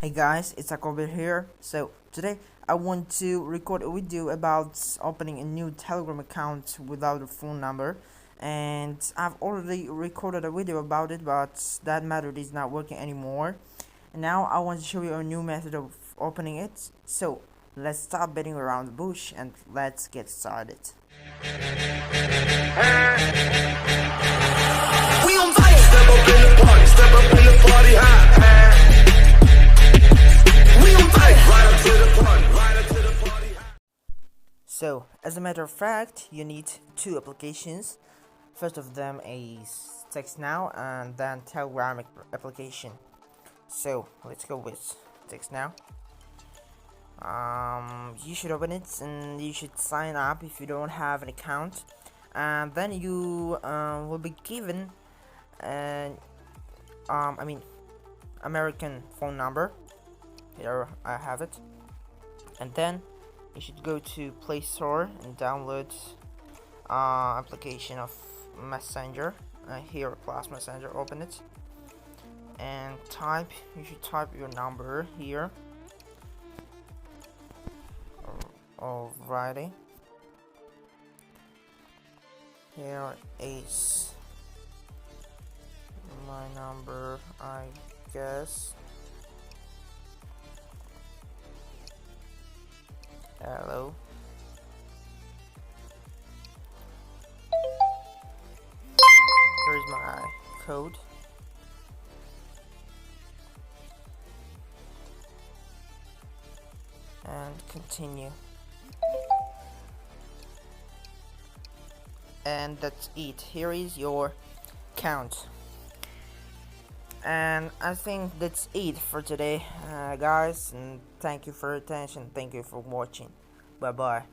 Hey guys, it's Akobe here. So today I want to record a video about opening a new Telegram account without a phone number, and I've already recorded a video about it, but that method is not working anymore. And now I want to show you a new method of opening it. So let's stop beating around the bush and let's get started. We on fire. Step up in the party, step up in the party, We on fire. Right up to the party, right up to the party. So as a matter of fact, you need two applications. First of them is TextNow and then Telegram application. So let's go with TextNow. You should open it and you should sign up if you don't have an account, and then you will be given an American phone number. Here I have it, and then you should go to Play Store and download application of Messenger. Here, Plus Messenger. Open it and you should type your number here. Alrighty, here is my number, I guess. Hello. Here's my code. And continue. And that's it. Here is your count. And I think that's it for today, guys, and thank you for your attention. Thank you for watching. Bye bye.